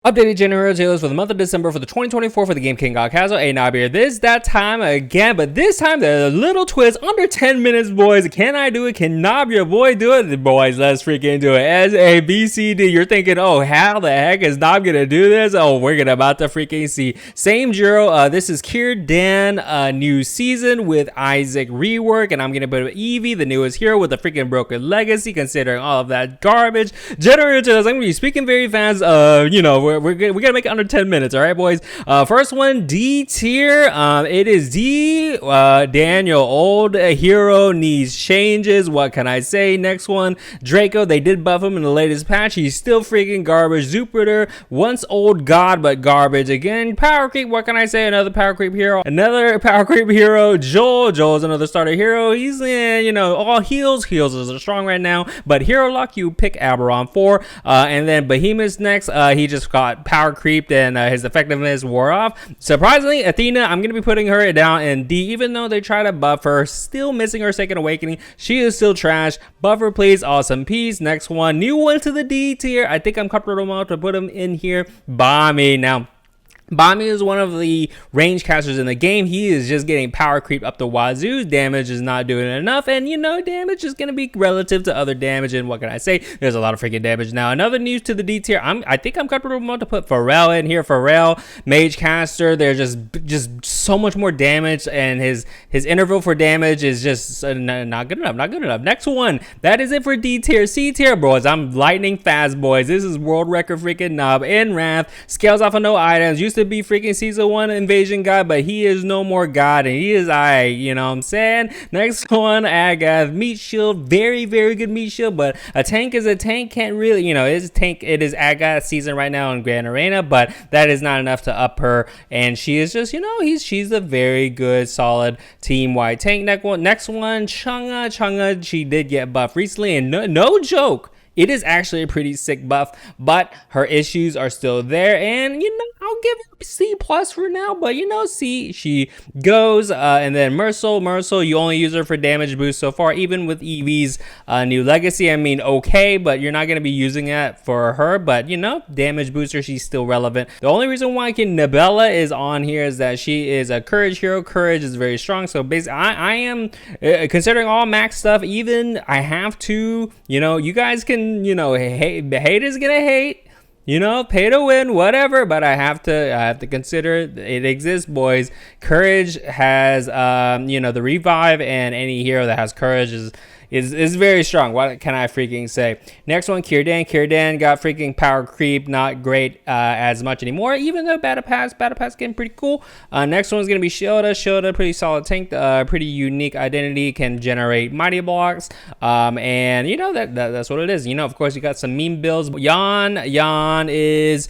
Updated general trailers for the month of December for the 2024 for the game King Godcastle. A Nob here. That time again, but this time there's a little twist. Under 10 minutes, boys. Can I do it? Can Nob, your boy, do it? Boys, let's freaking do it. As a BCD, you're thinking, oh, how the heck is Nob gonna do this? Oh, we're gonna about to freaking see. Same Jiro. This is Kirdan, new season with Isaac rework, and I'm gonna put Evie, the newest hero with a freaking broken legacy, considering all of that garbage. General trailers. I'm gonna be speaking very fast. We're gonna make it under 10 minutes, all right, boys. First one, D tier. It is D. Daniel, old hero needs changes. What can I say? Next one, Draco. They did buff him in the latest patch. He's still freaking garbage. Jupiter, once old god, but garbage again. Power creep. What can I say? Another power creep hero. Another power creep hero. Joel. Joel's another starter hero. He's all heals. Heals is strong right now, but hero luck, you pick Aberon 4. And then Behemoth's next. He just got power creeped and his effectiveness wore off. Surprisingly, Athena, I'm going to be putting her down in D, even though they try to buff her. Still missing her second awakening. She is still trash. Buff her, please. Awesome piece. Next one, new one to the D tier. I think I'm comfortable enough to put him in here. Bommy. Now, Bommy is one of the range casters in the game. He is just getting power creep up the wazoo. Damage is not doing enough, and damage is going to be relative to other damage. And what can I say? There's a lot of freaking damage now. Another news to the D tier. I think I'm comfortable enough to put Pharrell in here. Pharrell, mage caster. There's just so much more damage, and his interval for damage is just not good enough. Not good enough. Next one. That is it for D tier. C tier, boys. I'm lightning fast, boys. This is world record freaking Nob in Wrath. Scales off of no items. Used to be freaking season 1 invasion god, but he is no more god, and he is you know what I'm saying. Next one, Agath, meat shield. Very good meat shield, but a tank is a tank. Can't really, it is Agath season right now in Grand Arena, but that is not enough to up her, and she is just she's a very good solid team wide tank. Next one, Chunga. She did get buffed recently, and no joke, it is actually a pretty sick buff, but her issues are still there, and I'll give her C+ for now, but C, she goes. And then Mercel, you only use her for damage boost so far, even with Evie's new legacy. I mean, okay, but you're not going to be using that for her, but damage booster, she's still relevant. The only reason why Nabella is on here is that she is a courage hero. Courage is very strong, so basically I am considering all max stuff. Even I have to, you guys can, hate is gonna hate, pay to win, whatever, but I have to consider it exists, boys. Courage has the revive, and any hero that has courage is very strong. What can I freaking say? Next one, Kirdan got freaking power creep, not great as much anymore, even though battle pass getting pretty cool. Next one's gonna be Shilda, pretty solid tank, pretty unique identity, can generate mighty blocks, and that's what it is. Of course, you got some meme builds. Yan is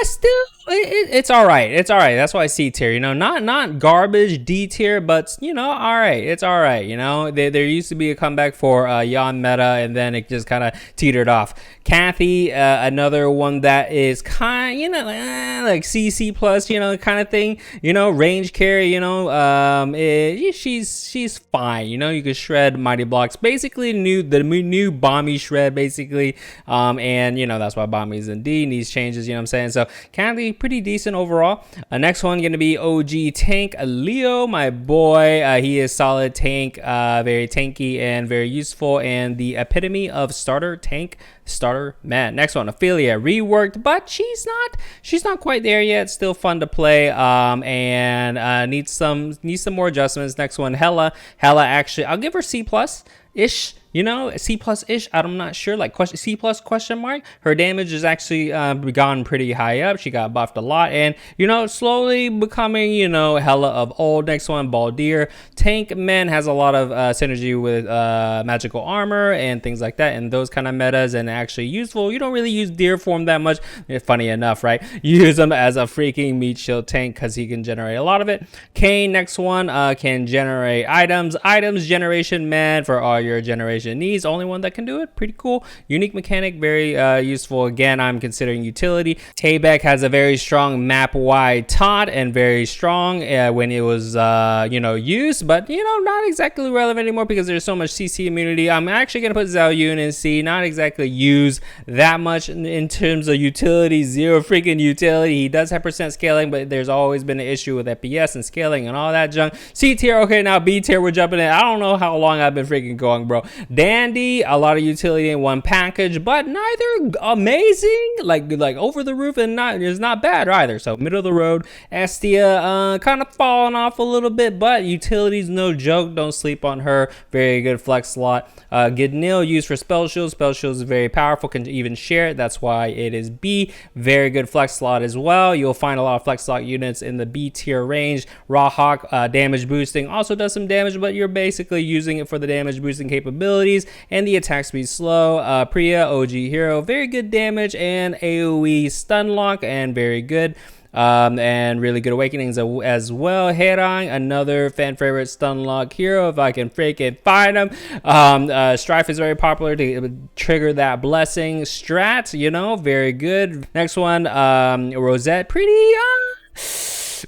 still it's all right. That's why I C tier, not garbage. D tier, but all right, it's all right. There used to be a comeback for Yan meta, and then it just kind of teetered off. Kathy, another one that is kind like C plus, kind of thing. Range carry, she's fine. You can shred mighty blocks, basically the new Bomby shred, basically, and that's why Bomby's in D, needs changes, what I'm saying. So Kathy, pretty decent overall. Next one gonna be OG tank Leo, my boy. He is solid tank, very tanky and very useful, and the epitome of starter man. Next one, Ophelia, reworked, but she's not quite there yet. Still fun to play, and needs some more adjustments. Next one, Hella, actually I'll give her C+ ish, C+ ish. I'm not sure, like C+ question mark. Her damage has actually gone pretty high up. She got buffed a lot, and slowly becoming Hella of old. Next one, Baldir, tank man, has a lot of synergy with magical armor and things like that, and those kind of metas, and actually useful. You don't really use deer form that much, funny enough, right? You use him as a freaking meat shield tank because he can generate a lot of it. Kane, next one, can generate items generation man for all your generation transformation needs. Only one that can do it. Pretty cool. Unique mechanic, very useful. Again, I'm considering utility. Taybec has a very strong map wide taunt and very strong when it was used, but not exactly relevant anymore because there's so much CC immunity. I'm actually gonna put Zhao Yun in C. Not exactly used that much in terms of utility. Zero freaking utility. He does have percent scaling, but there's always been an issue with FPS and scaling and all that junk. C tier. Okay, now B tier, we're jumping in. I don't know how long I've been freaking going, bro. Dandy, a lot of utility in one package, but neither amazing, like over the roof, and it's not bad either. So middle of the road. Estia, kind of falling off a little bit, but utility's no joke. Don't sleep on her. Very good flex slot. Gidnil used for spell shield. Spell shield is very powerful. Can even share it. That's why it is B. Very good flex slot as well. You'll find a lot of flex slot units in the B tier range. Raw Hawk, damage boosting, also does some damage, but you're basically using it for the damage boosting capabilities, and the attack speed slow. Priya, OG hero, very good damage and AoE stun lock, and very good. And really good awakenings as well. Herang, another fan favorite stun lock hero if I can freaking find him. Strife is very popular to trigger that blessing strat, very good. Next one, Rosette, pretty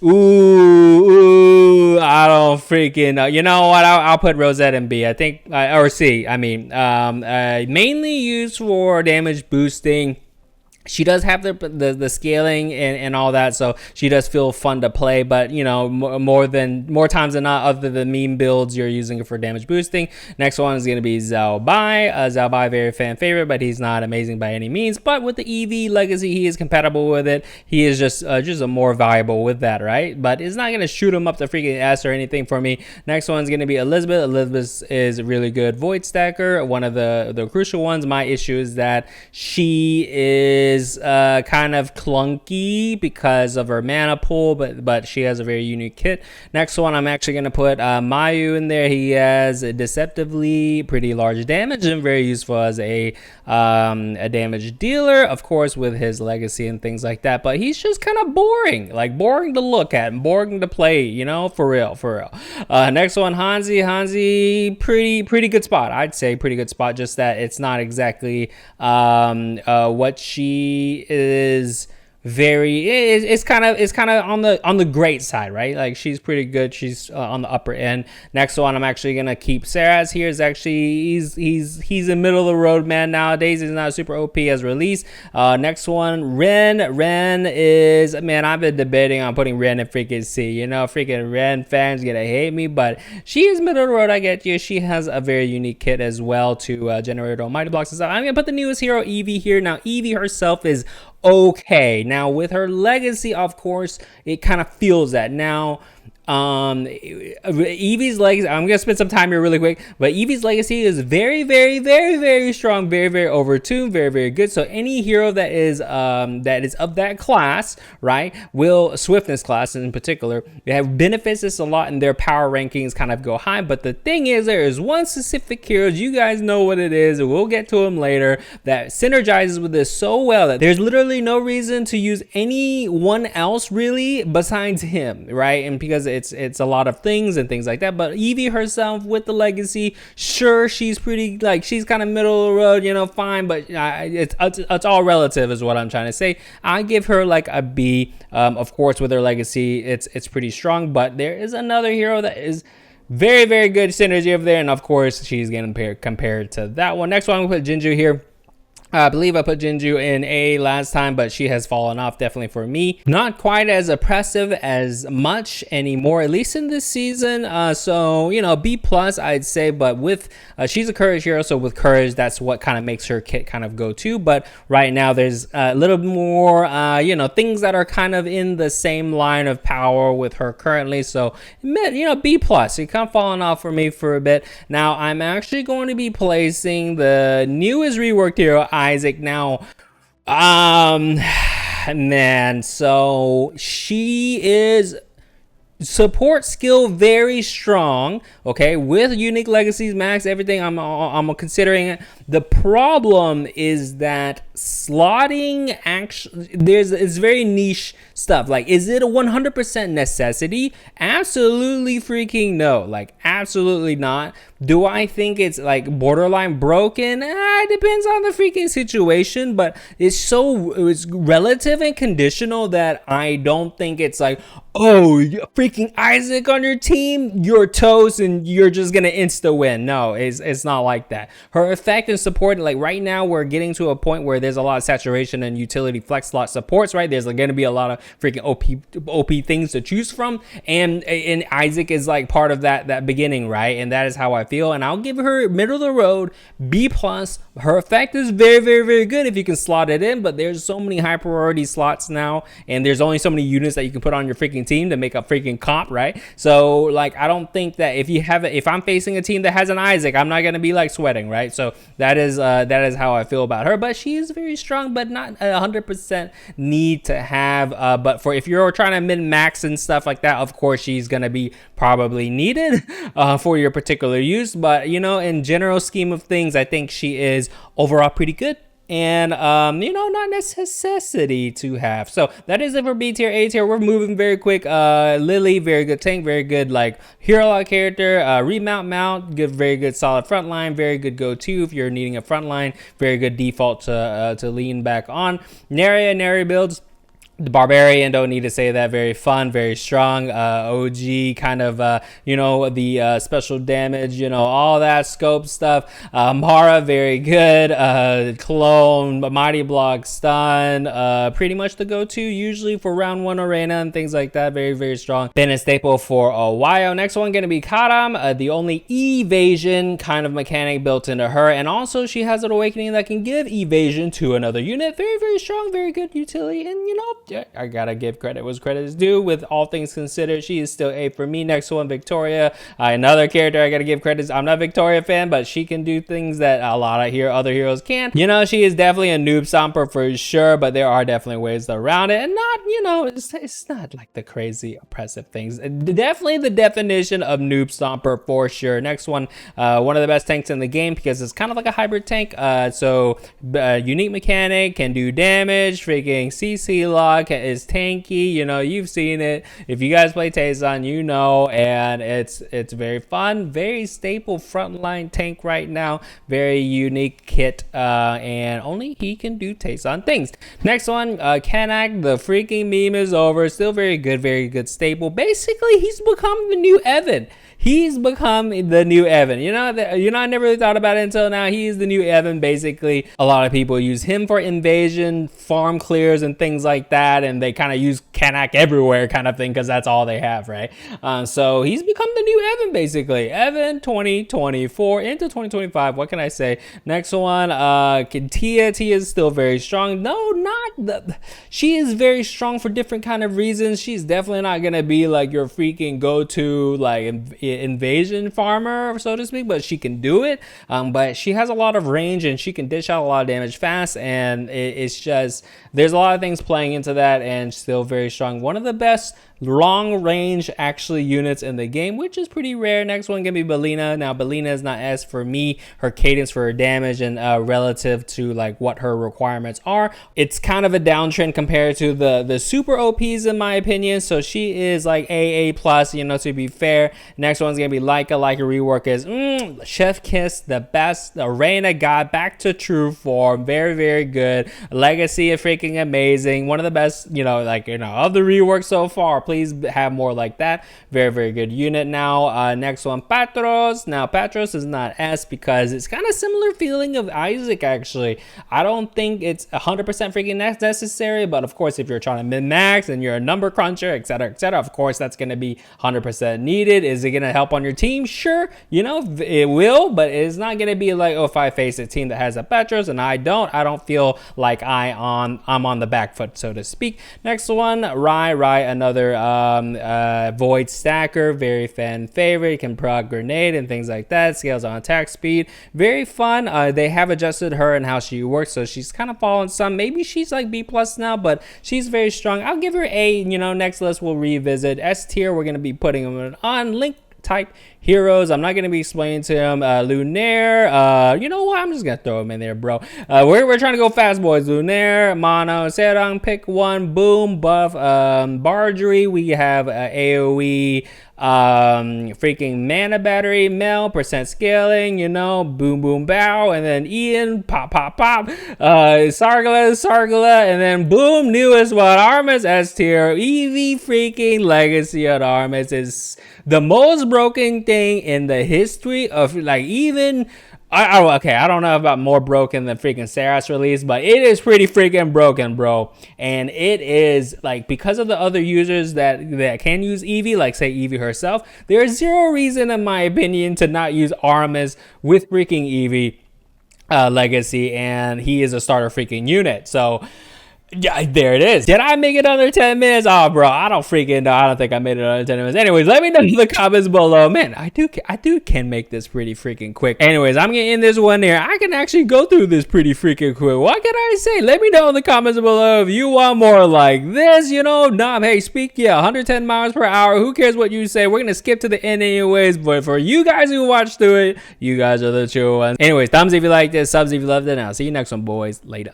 Ooh, I don't freaking know. You know what? I'll put Rosette in B. I think, or C. I mean, mainly used for damage boosting. She does have the scaling and all that, so she does feel fun to play, but more times than not, other than meme builds, you're using it for damage boosting. Next one is going to be Zhao Bai. Zhao Bai, very fan favorite, but he's not amazing by any means. But with the EV legacy, he is compatible with it. He is just a more valuable with that, right? But it's not going to shoot him up the freaking S or anything for me. Next one is going to be Elizabeth. Elizabeth is a really good void stacker, one of the crucial ones. My issue is that she is kind of clunky because of her mana pool, but she has a very unique kit. Next one, I'm actually going to put Mayu in there. He has deceptively pretty large damage and very useful as a damage dealer, of course, with his legacy and things like that. But he's just kind of boring, boring to look at and boring to play, for real. Next one, Hanzi, pretty good spot. I'd say pretty good spot, just that it's not exactly what she is. It's kind of on the great side, right? She's pretty good. She's on the upper end. Next one, I'm actually gonna keep Saraz here. Is actually he's in middle of the road, man. Nowadays he's not super OP as release. Next one, Ren is, man, I've been debating on putting Ren in freaking C. Freaking Ren fans gonna hate me, but she is middle of the road. I get you. She has a very unique kit as well to generate almighty blocks and stuff. I'm gonna put the newest hero, Evie, here. Now Evie herself is okay. Now with her legacy, of course, it kind of feels that. Now Eevee's legacy, I'm gonna spend some time here really quick, but Eevee's legacy is very, very, very, very strong, very, very overtuned, very, very good. So any hero that is of that class, right, will swiftness class in particular, they have benefits this a lot, and their power rankings kind of go high. But the thing is, there is one specific hero, you guys know what it is, and we'll get to him later, that synergizes with this so well that there's literally no reason to use anyone else really besides him, right? And because it's a lot of things and things like that. But Evie herself with the legacy, sure, she's pretty, she's kind of middle of the road, fine, but it's all relative is what I'm trying to say. I give her a B. Of course, with her legacy, it's pretty strong, but there is another hero that is very, very good synergy over there, and of course she's getting compared to that one. Next one, I'm gonna put Jinju here. I believe I put Jinju in A last time, but she has fallen off definitely for me. Not quite as oppressive as much anymore, at least in this season. So, B plus I'd say, but with, she's a courage hero, so with courage, that's what kind of makes her kit kind of go to. But right now there's a little more, things that are kind of in the same line of power with her currently. So, B plus, it kind of fallen off for me for a bit. Now I'm actually going to be placing the newest reworked hero, Isaac. Now, man, so she is support skill very strong, okay, with unique legacies, max everything. I'm considering it. The problem is that slotting actually it's very niche stuff. Like, is it a 100% necessity? Absolutely freaking no. Like, absolutely not. Do I think it's like borderline broken? It depends on the freaking situation, but it's relative and conditional that I don't think it's like, oh, freaking Isaac on your team, you're toast and you're just gonna insta win. No, it's not like that. Her effect and support, like right now we're getting to a point where there's a lot of saturation and utility flex slot supports, right? There's gonna be a lot of freaking OP things to choose from, and Isaac is like part of that beginning, right? And that is how I feel, and I'll give her middle of the road B+. Her effect is very, very, very good if you can slot it in, but there's so many high priority slots now, and there's only so many units that you can put on your freaking team to make a freaking comp, right? So like, I don't think that if I'm facing a team that has an Isaac, I'm not gonna be like sweating, right? So that is how I feel about her. But she is very strong, but not 100% need to have. But for if you're trying to min max and stuff like that, of course she's gonna be probably needed for your particular use. But you know, in general scheme of things, I think she is overall pretty good. And you know, not necessity to have. So that is it for B tier. A tier, we're moving very quick. Lily, very good tank, very good like hero lock character. Mount, good, very good solid frontline, very good go-to if you're needing a frontline, very good default to lean back on. Nary builds. The barbarian, don't need to say that, very fun, very strong, OG kind of, you know, the special damage, you know, all that scope stuff. Mara, very good. Clone, mighty block, stun, pretty much the go-to usually for round 1 arena and things like that. Very, very strong. Been a staple for a while. Next one gonna be Karam, the only evasion kind of mechanic built into her, and also she has an awakening that can give evasion to another unit. Very, very strong, very good utility, and you know, I gotta give credit was credit is due. With all things considered, she is still A for me. Next one, Victoria, another character I gotta give credit. I'm not a Victoria fan, but she can do things that a lot of other heroes can't. You know, she is definitely a noob stomper for sure, but there are definitely ways around it, and not, you know, it's not like the crazy oppressive things. Definitely the definition of noob stomper for sure. Next one, one of the best tanks in the game because it's kind of like a hybrid tank. So unique mechanic, can do damage, freaking CC lock, is tanky, you know, you've seen it. If you guys play Tayson, you know, and it's very fun, very staple frontline tank right now, very unique kit, and only he can do Tayson things. Next one, Kanak, the freaking meme is over. Still very good staple. Basically, he's become the new Evan. He's become the new Evan. You know, I never really thought about it until now. He is the new Evan, basically. A lot of people use him for invasion, farm clears, and things like that, and they kind of use Kanak everywhere kind of thing because that's all they have, right? So he's become the new Evan, basically. Evan 2024 into 2025. What can I say? Next one, Tia. Tia is still very strong. No, she is very strong for different kind of reasons. She's definitely not gonna be like your freaking go-to like invasion farmer, so to speak, but she can do it. But she has a lot of range and she can dish out a lot of damage fast, and it's just, there's a lot of things playing into that, and still very strong. One of the best long range actually units in the game, which is pretty rare. Next one gonna be Belina. Now Belina is not S for me. Her cadence for her damage and relative to like what her requirements are, it's kind of a downtrend compared to the super OPs in my opinion. So she is like A plus, you know, to be fair. Next one's gonna be Leica. Rework is Chef Kiss, the best arena god, back to true form, very good. Legacy is freaking amazing, one of the best, you know, like, you know, of the rework so far. Please have more like that. Very good unit. Now next one, Patros. Now Patros is not S because it's kind of similar feeling of Isaac actually. I don't think it's 100% freaking necessary, but of course if you're trying to min max and you're a number cruncher, etc, of course that's going to be 100% needed. Is it going to help on your team? Sure, you know, it will, but it's not going to be like, oh, if I face a team that has a Patros and I don't feel like I'm on the back foot, so to speak. Next one, Rai, another void stacker, very fan favorite, can proc grenade and things like that, scales on attack speed, very fun. They have adjusted her and how she works, so she's kind of fallen some. Maybe she's like B plus now, but she's very strong. I'll give her A. You know, next list we'll revisit. S tier, we're going to be putting them on. Link type heroes. I'm not going to be explaining to him. Lunaire, you know what? I'm just going to throw him in there, bro. We're trying to go fast, boys. Lunaire, Mono, Serang, pick one, boom, buff, Bargery. We have AoE, freaking mana battery, Mel, percent scaling, you know, boom, boom, bow, and then Ian, pop, pop, pop, Sargala, and then boom, newest one, Armis S tier, Eevee freaking Legacy of Armis is the most broken thing in the history of, like, even okay, I don't know about more broken than freaking Sarah's release, but it is pretty freaking broken, bro. And it is, like, because of the other users that can use Eevee, like say Eevee herself, there's zero reason in my opinion to not use Armis with freaking Eevee Legacy, and he is a starter freaking unit. So yeah, there it is. Did I make it under 10 minutes? Oh, bro, I don't freaking know. I don't think I made it under 10 minutes. Anyways, let me know in the comments below. Man, I can make this pretty freaking quick. Anyways, I'm gonna end this one here. I can actually go through this pretty freaking quick. What can I say? Let me know in the comments below if you want more like this, you know. Nob, hey, speak, yeah, 110 miles per hour. Who cares what you say? We're gonna skip to the end anyways, but for you guys who watched through it, you guys are the true ones. Anyways, thumbs if you like this, subs if you loved it, and I'll see you next one, boys. Later.